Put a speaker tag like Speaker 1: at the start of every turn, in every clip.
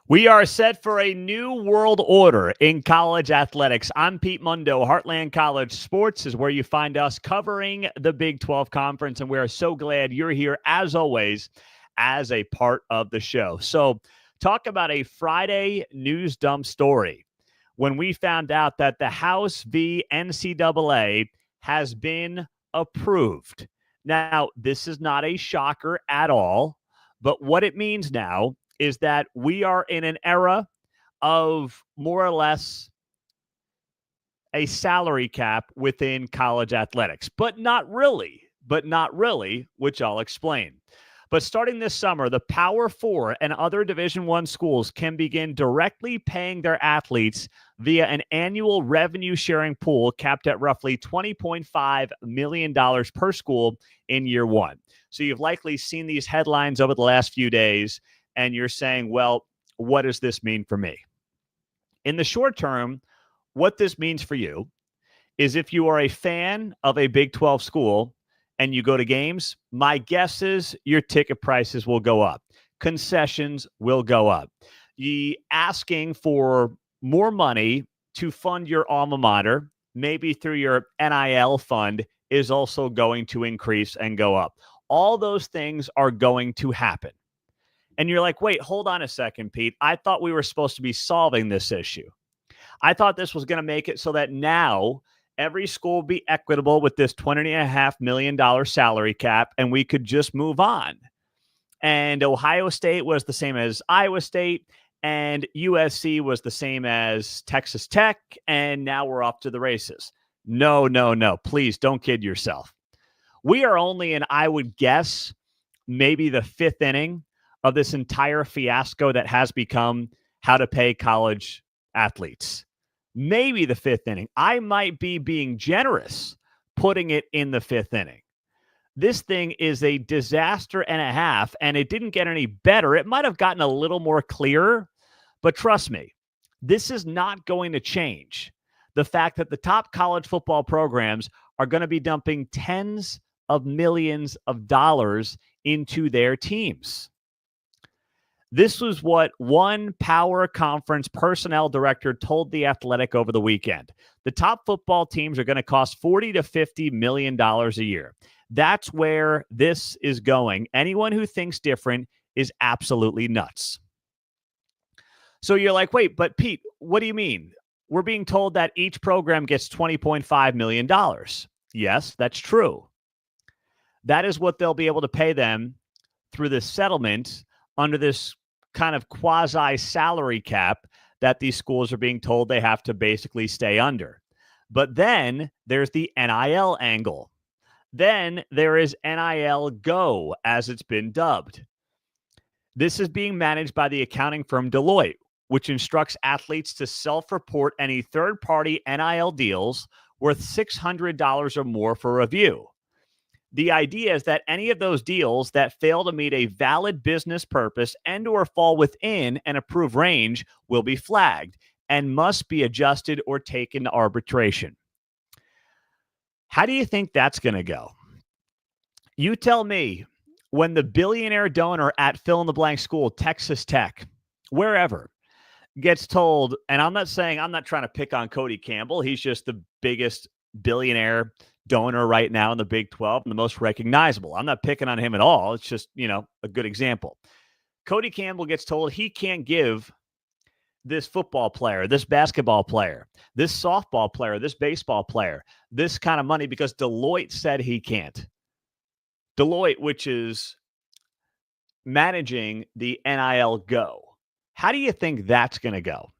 Speaker 1: We are set for a new world order in college athletics. I'm Pete Mundo. Heartland College Sports is where you find us covering the Big 12 Conference, and we are so glad you're here, as always, as a part of the show. So, talk about a Friday news dump story. When we found out that the House v. NCAA has been approved. Now, this is not a shocker at all, but what it means now is that we are in an era of more or less a salary cap within college athletics, but not really, which I'll explain. But starting this summer, the Power Four and other Division I schools can begin directly paying their athletes via an annual revenue sharing pool capped at roughly $20.5 million per school in year one. So you've likely seen these headlines over the last few days, and you're saying, well, what does this mean for me? In the short term, what this means for you is if you are a fan of a Big 12 school and you go to games, my guess is your ticket prices will go up. Concessions will go up. Asking for more money to fund your alma mater, maybe through your NIL fund, is also going to increase and go up. All those things are going to happen. And you're like, wait, hold on a second, Pete. I thought we were supposed to be solving this issue. I thought this was going to make it so that now every school will be equitable with this $20.5 million salary cap, and we could just move on. And Ohio State was the same as Iowa State, and USC was the same as Texas Tech, and now we're off to the races. No. Please don't kid yourself. We are only in, I would guess, maybe the fifth inning of this entire fiasco that has become how to pay college athletes. Maybe the fifth inning. I might be being generous putting it in the fifth inning. This thing is a disaster and a half, and it didn't get any better. It might have gotten a little more clear, but trust me, this is not going to change the fact that the top college football programs are going to be dumping tens of millions of dollars into their teams. This was what one power conference personnel director told The Athletic over the weekend. The top football teams are going to cost $40 to $50 million a year. That's where this is going. Anyone who thinks different is absolutely nuts. So you're like, wait, but Pete, what do you mean? We're being told that each program gets $20.5 million. Yes, that's true. That is what they'll be able to pay them through this settlement under this kind of quasi-salary cap that these schools are being told they have to basically stay under. But then there's the NIL angle. Then there is NIL Go, as it's been dubbed. This is being managed by the accounting firm Deloitte, which instructs athletes to self-report any third-party NIL deals worth $600 or more for review. The idea is that any of those deals that fail to meet a valid business purpose and or fall within an approved range will be flagged and must be adjusted or taken to arbitration. How do you think that's going to go? You tell me, when the billionaire donor at fill-in-the-blank school, Texas Tech, wherever, gets told, and I'm not trying to pick on Cody Campbell. He's just the biggest billionaire donor right now in the Big 12 and the most recognizable. I'm not picking on him at all. It's just, a good example. Cody Campbell gets told he can't give this football player, this basketball player, this softball player, this baseball player, this kind of money because Deloitte said he can't. Deloitte, which is managing the NIL Go. How do you think that's going to go?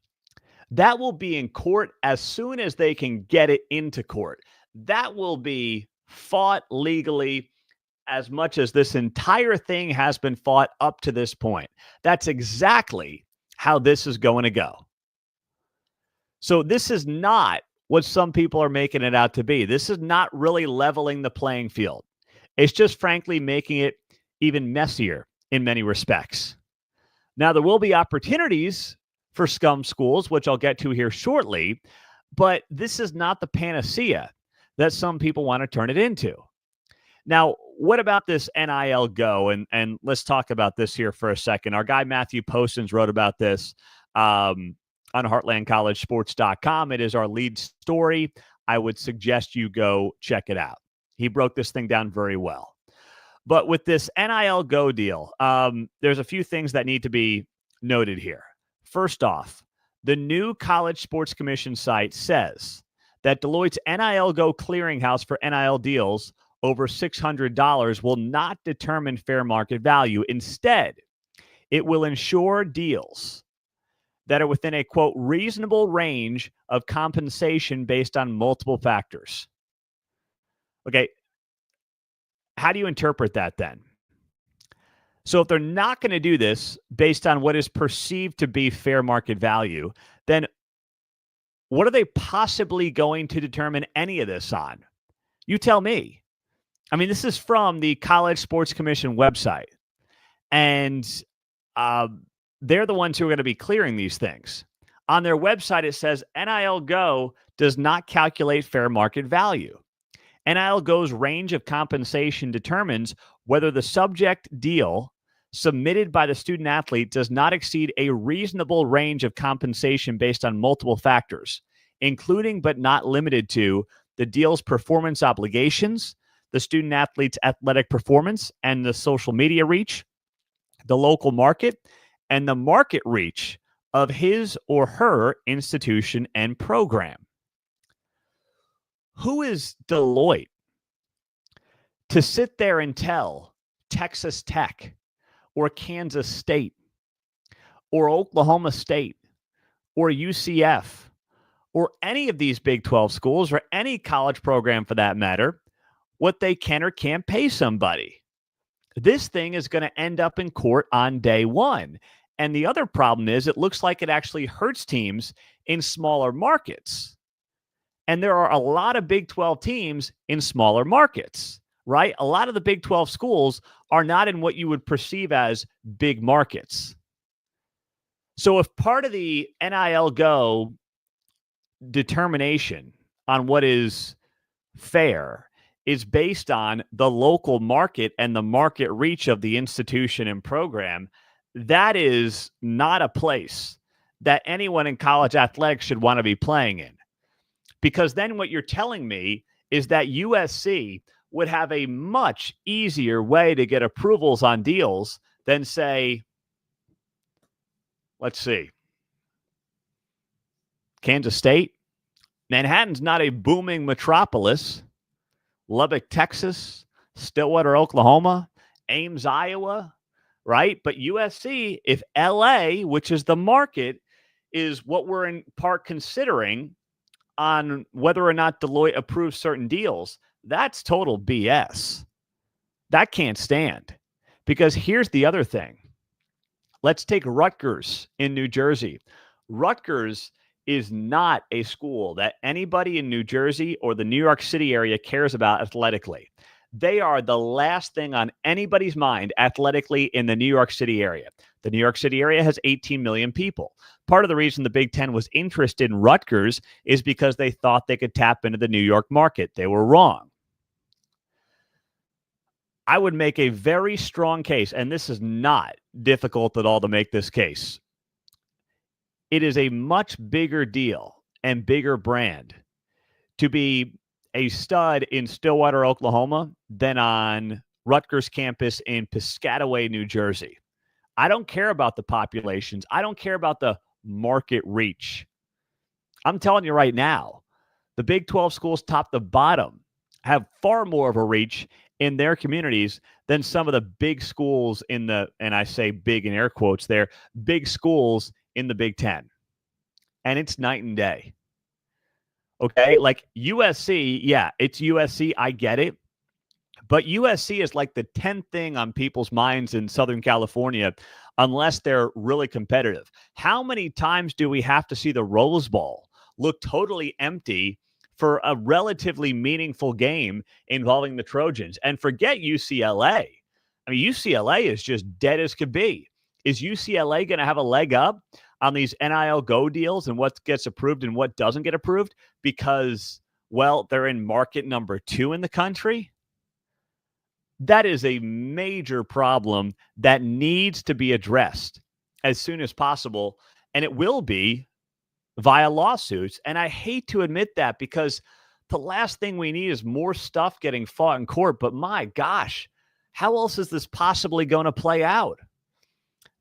Speaker 1: That will be in court as soon as they can get it into court. That will be fought legally as much as this entire thing has been fought up to this point. That's exactly how this is going to go. So this is not what some people are making it out to be. This is not really leveling the playing field. It's just frankly making it even messier in many respects. Now, there will be opportunities for scum schools, which I'll get to here shortly, but this is not the panacea that some people want to turn it into. Now, what about this NIL Go? And let's talk about this here for a second. Our guy Matthew Postins wrote about this on heartlandcollegesports.com. It is our lead story. I would suggest you go check it out. He broke this thing down very well. But with this NIL Go deal, there's a few things that need to be noted here. First off, the new College Sports Commission site says that Deloitte's NIL Go clearinghouse for NIL deals over $600 will not determine fair market value. Instead, it will ensure deals that are within a, quote, reasonable range of compensation based on multiple factors. Okay, how do you interpret that then? So if they're not going to do this based on what is perceived to be fair market value, then what are they possibly going to determine any of this on? You tell me. I mean, this is from the College Sports Commission website, and they're the ones who are going to be clearing these things. On their website, it says NIL Go does not calculate fair market value. NIL Go's range of compensation determines whether the subject deal submitted by the student athlete does not exceed a reasonable range of compensation based on multiple factors, including but not limited to the deal's performance obligations, the student athlete's athletic performance and the social media reach, the local market, and the market reach of his or her institution and program. Who is Deloitte to sit there and tell Texas Tech or Kansas State or Oklahoma State or UCF or any of these Big 12 schools or any college program for that matter what they can or can't pay somebody? This thing is going to end up in court on day one. And the other problem is it looks like it actually hurts teams in smaller markets. And there are a lot of Big 12 teams in smaller markets, right? A lot of the Big 12 schools are not in what you would perceive as big markets. So if part of the NIL Go determination on what is fair is based on the local market and the market reach of the institution and program, that is not a place that anyone in college athletics should want to be playing in. Because then what you're telling me is that USC would have a much easier way to get approvals on deals than, say, let's see, Kansas State. Manhattan's not a booming metropolis. Lubbock, Texas, Stillwater, Oklahoma, Ames, Iowa, right? But USC, if LA, which is the market, is what we're in part considering on whether or not Deloitte approves certain deals, that's total BS. That can't stand. Because here's the other thing. Let's take Rutgers in New Jersey. Rutgers is not a school that anybody in New Jersey or the New York City area cares about athletically. They are the last thing on anybody's mind athletically in the New York City area. The New York City area has 18 million people. Part of the reason the Big Ten was interested in Rutgers is because they thought they could tap into the New York market. They were wrong. I would make a very strong case, and this is not difficult at all to make this case. It is a much bigger deal and bigger brand to be a stud in Stillwater, Oklahoma than on Rutgers campus in Piscataway, New Jersey. I don't care about the populations. I don't care about the market reach. I'm telling you right now, the Big 12 schools top to bottom have far more of a reach in their communities than some of the big schools in the, and I say big in air quotes there, big schools in the Big Ten. And it's night and day. Okay, like USC, yeah, it's USC. I get it. But USC is like the 10th thing on people's minds in Southern California, unless they're really competitive. How many times do we have to see the Rose Bowl look totally empty for a relatively meaningful game involving the Trojans? And forget UCLA. I mean, UCLA is just dead as could be. Is UCLA going to have a leg up on these NIL Go deals and what gets approved and what doesn't get approved because, well, they're in market number 2 in the country? That is a major problem that needs to be addressed as soon as possible. And it will be via lawsuits. And I hate to admit that because the last thing we need is more stuff getting fought in court. But my gosh, how else is this possibly going to play out?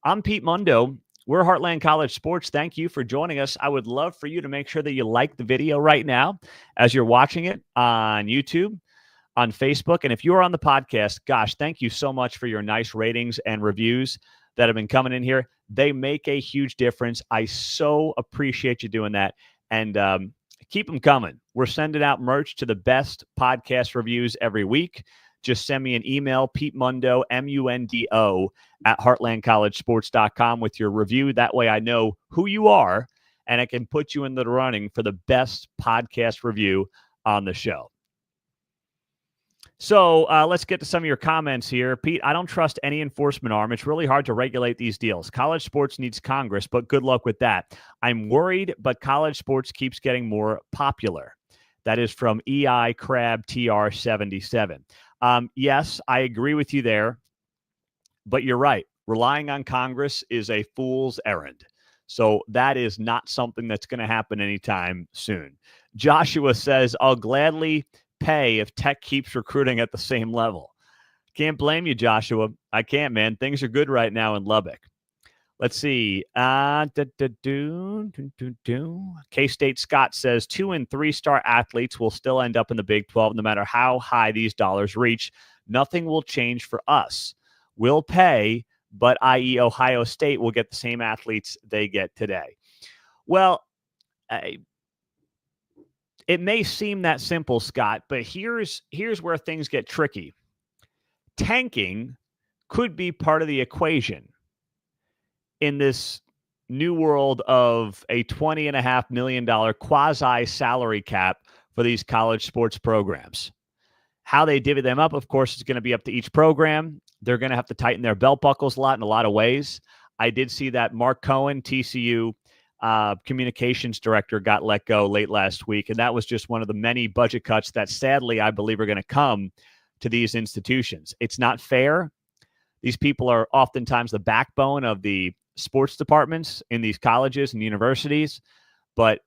Speaker 1: I'm Pete Mundo. We're Heartland College Sports. Thank you for joining us. I would love for you to make sure that you like the video right now as you're watching it on YouTube, on Facebook. And if you're on the podcast, gosh, thank you so much for your nice ratings and reviews that have been coming in here. They make a huge difference. I so appreciate you doing that. And keep them coming. We're sending out merch to the best podcast reviews every week. Just send me an email, Pete Mundo, MUNDO, at heartlandcollegesports.com with your review. That way I know who you are, and I can put you in the running for the best podcast review on the show. So let's get to some of your comments here. Pete, I don't trust any enforcement arm. It's really hard to regulate these deals. College sports needs Congress, but good luck with that. I'm worried, but college sports keeps getting more popular. That is from EI Crab TR77. Yes, I agree with you there, but you're right. Relying on Congress is a fool's errand. So that is not something that's going to happen anytime soon. Joshua says, I'll gladly pay if Tech keeps recruiting at the same level. Can't blame you, Joshua. I can't, man. Things are good right now in Lubbock. Let's see. K-State Scott says 2- and 3-star athletes will still end up in the Big 12 no matter how high these dollars reach. Nothing will change for us. We'll pay, but i.e. Ohio State will get the same athletes they get today. Well, it may seem that simple, Scott, but here's where things get tricky. Tanking could be part of the equation in this new world of a $20.5 million quasi-salary cap for these college sports programs. How they divvy them up, of course, is going to be up to each program. They're going to have to tighten their belt buckles a lot of ways. I did see that Mark Cohen, TCU communications director, got let go late last week, and that was just one of the many budget cuts that sadly I believe are going to come to these institutions. It's not fair. These people are oftentimes the backbone of the sports departments in these colleges and universities, but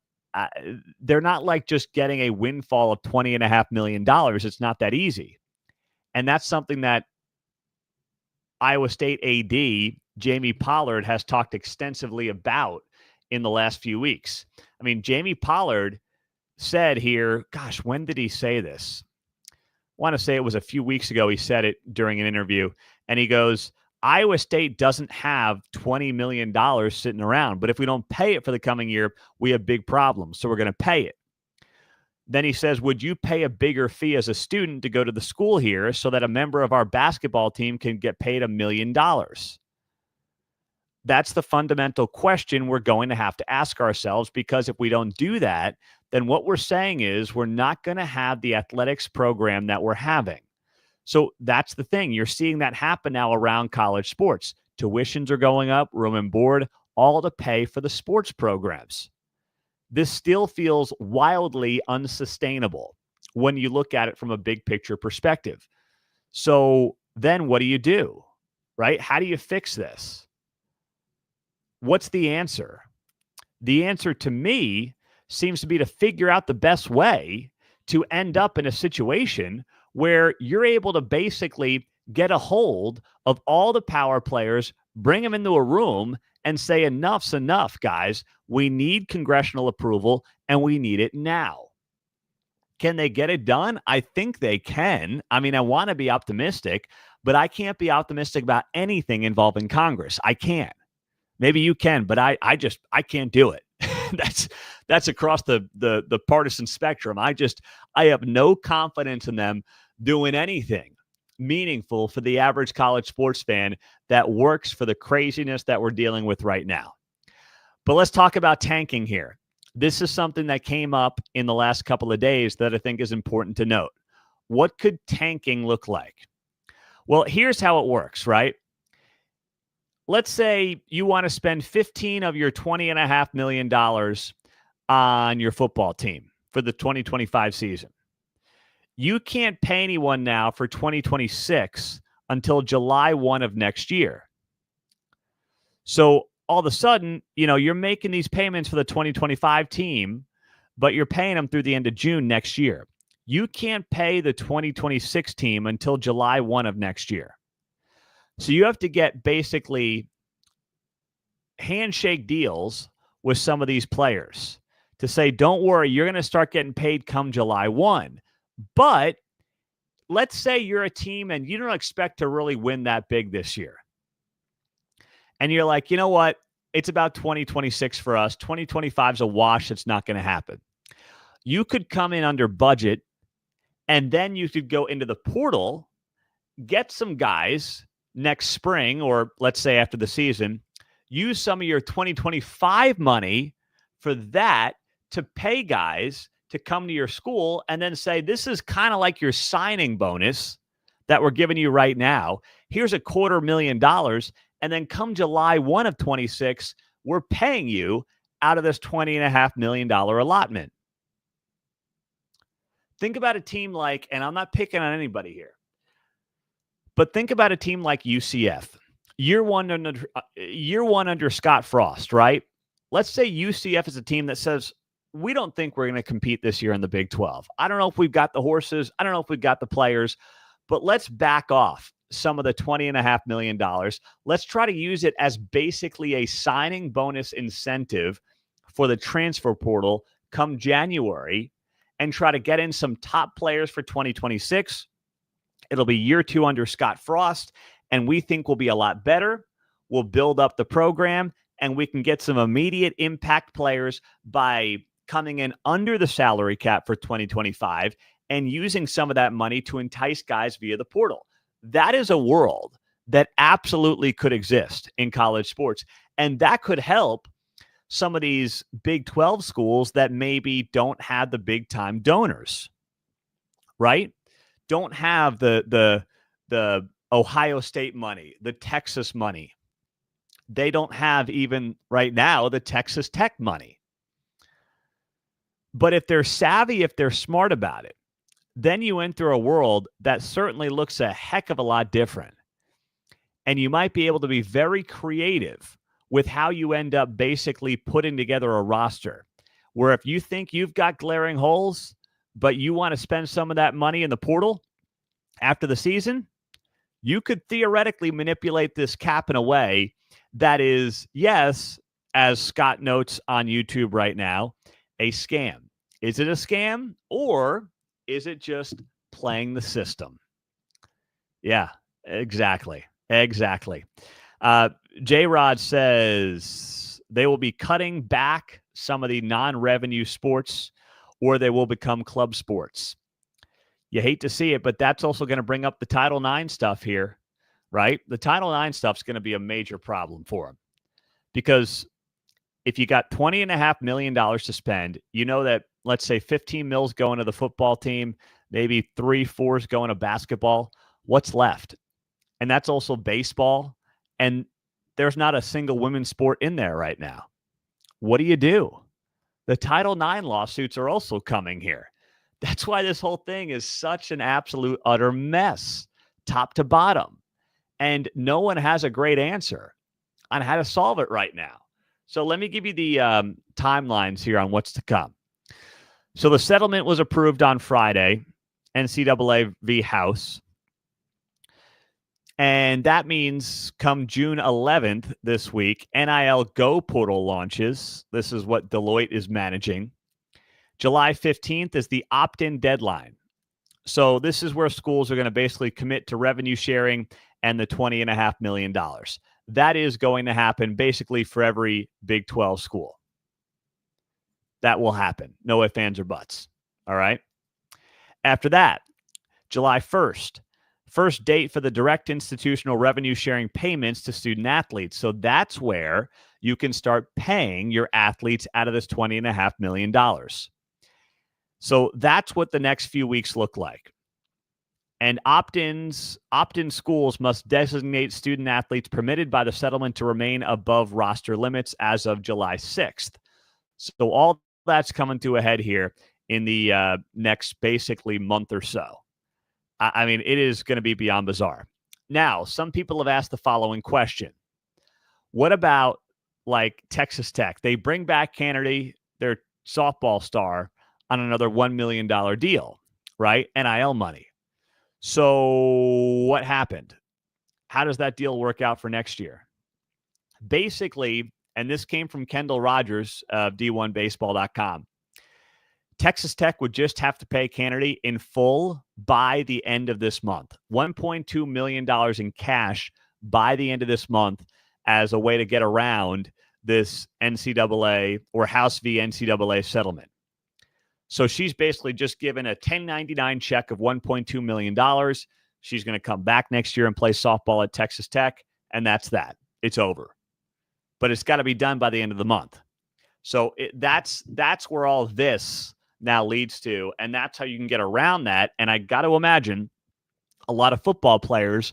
Speaker 1: they're not like just getting a windfall of $20.5 million. It's not that easy. And that's something that Iowa State AD Jamie Pollard has talked extensively about in the last few weeks. I mean, Jamie Pollard said here, gosh, when did he say this? I want to say it was a few weeks ago. He said it during an interview, and he goes, Iowa State doesn't have $20 million sitting around, but if we don't pay it for the coming year, we have big problems, so we're going to pay it. Then he says, would you pay a bigger fee as a student to go to the school here so that a member of our basketball team can get paid $1 million? That's the fundamental question we're going to have to ask ourselves, because if we don't do that, then what we're saying is we're not going to have the athletics program that we're having. So that's the thing. You're seeing that happen now around college sports. Tuitions are going up, room and board, all to pay for the sports programs. This still feels wildly unsustainable when you look at it from a big picture perspective. So then what do? Right? How do you fix this? What's the answer? The answer to me seems to be to figure out the best way to end up in a situation where you're able to basically get a hold of all the power players, bring them into a room, and say, enough's enough, guys. We need congressional approval, and we need it now. Can they get it done? I think they can. I mean, I want to be optimistic, but I can't be optimistic about anything involving Congress. I can't. Maybe you can, but I can't do it. That's across the partisan spectrum. I have no confidence in them doing anything meaningful for the average college sports fan that works for the craziness that we're dealing with right now. But let's talk about tanking here. This is something that came up in the last couple of days that I think is important to note. What could tanking look like? Well, here's how it works, right? Let's say you want to spend 15 of your $20.5 million on your football team for the 2025 season. You can't pay anyone now for 2026 until July 1 of next year. So all of a sudden, you're making these payments for the 2025 team, but you're paying them through the end of June next year. You can't pay the 2026 team until July 1 of next year. So you have to get basically handshake deals with some of these players to say, don't worry, you're going to start getting paid come July 1. But let's say you're a team and you don't expect to really win that big this year. And you're like, you know what? It's about 2026 for us. 2025 is a wash. It's not going to happen. You could come in under budget, and then you could go into the portal, get some guys next spring, or let's say after the season, use some of your 2025 money for that to pay guys to come to your school, and then say, this is kind of like your signing bonus that we're giving you right now. Here's $250,000. And then come July 1 of 26, we're paying you out of this $20.5 million allotment. Think about a team like, and I'm not picking on anybody here, but think about a team like UCF. Year one under Scott Frost, right? Let's say UCF is a team that says, we don't think we're going to compete this year in the Big 12. I don't know if we've got the horses. I don't know if we've got the players, but let's back off some of the $20.5 million. Let's try to use it as basically a signing bonus incentive for the transfer portal come January and try to get in some top players for 2026. It'll be year 2 under Scott Frost, and we think we'll be a lot better. We'll build up the program, and we can get some immediate impact players by coming in under the salary cap for 2025 and using some of that money to entice guys via the portal. That is a world that absolutely could exist in college sports. And that could help some of these Big 12 schools that maybe don't have the big time donors, right? Don't have the Ohio State money, the Texas money. They don't have even right now the Texas Tech money. But if they're savvy, if they're smart about it, then you enter a world that certainly looks a heck of a lot different. And you might be able to be very creative with how you end up basically putting together a roster where if you think you've got glaring holes, but you want to spend some of that money in the portal after the season, you could theoretically manipulate this cap in a way that is, yes, as Scott notes on YouTube right now, a scam. Is it a scam, or is it just playing the system? Yeah, exactly. J-Rod says they will be cutting back some of the non-revenue sports, or they will become club sports. You hate to see it, but that's also going to bring up the Title IX stuff here, right? The Title IX stuff is going to be a major problem for them because if you got $20.5 million to spend, you know that, let's say 15 mils going to the football team, maybe 3-4 going to basketball. What's left? And that's also baseball. And there's not a single women's sport in there right now. What do you do? The Title IX lawsuits are also coming here. That's why this whole thing is such an absolute utter mess, top to bottom. And no one has a great answer on how to solve it right now. So let me give you the timelines here on what's to come. So the settlement was approved on Friday, NCAA v. House. And that means come June 11th this week, NIL Go portal launches. This is what Deloitte is managing. July 15th is the opt-in deadline. So this is where schools are going to basically commit to revenue sharing and the $20.5 million. That is going to happen basically for every Big 12 school. That will happen. No ifs, ands, or buts. All right. After that, July 1st, first date for the direct institutional revenue sharing payments to student athletes. So that's where you can start paying your athletes out of this $20.5 million. So that's what the next few weeks look like. And opt-in schools must designate student athletes permitted by the settlement to remain above roster limits as of July 6th. So all that's coming to a head here in the next basically month or so. I mean, it is going to be beyond bizarre. Now, some people have asked the following question. What about like Texas Tech? They bring back Kennedy, their softball star, on another $1 million deal, right? NIL money. So what happened? How does that deal work out for next year? Basically, and this came from Kendall Rogers of D1Baseball.com, Texas Tech would just have to pay Kennedy in full by the end of this month. $1.2 million in cash by the end of this month as a way to get around this NCAA or House v. NCAA settlement. So she's basically just given a 1099 check of $1.2 million. She's going to come back next year and play softball at Texas Tech, and that's that. It's over. But it's got to be done by the end of the month. So that's where all this now leads to, and that's how you can get around that. And I got to imagine a lot of football players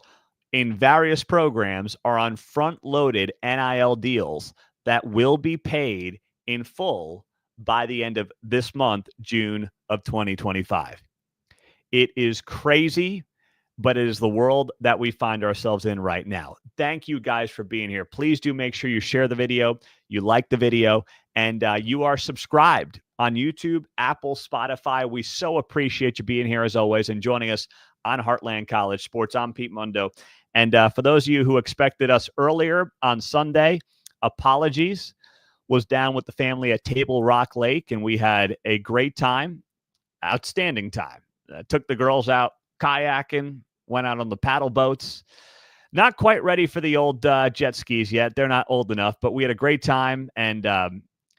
Speaker 1: in various programs are on front-loaded NIL deals that will be paid in full by the end of this month, June of 2025. It is crazy, but it is the world that we find ourselves in right now. Thank you guys for being here. Please do make sure you share the video, you like the video, and you are subscribed on YouTube, Apple, Spotify. We so appreciate you being here as always and joining us on Heartland College Sports. I'm Pete Mundo. And for those of you who expected us earlier on Sunday, apologies. Was down with the family at Table Rock Lake, and we had a great time, outstanding time. Took the girls out kayaking, went out on the paddle boats. Not quite ready for the old jet skis yet. They're not old enough, but we had a great time, and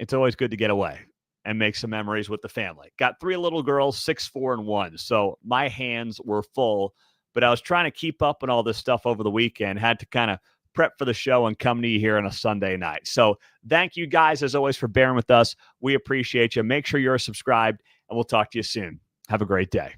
Speaker 1: it's always good to get away and make some memories with the family. Got 3 little girls, 6, 4, and 1, so my hands were full, but I was trying to keep up on all this stuff over the weekend, had to kind of prep for the show and come to you here on a Sunday night. So thank you guys, as always, for bearing with us. We appreciate you. Make sure you're subscribed, and we'll talk to you soon. Have a great day.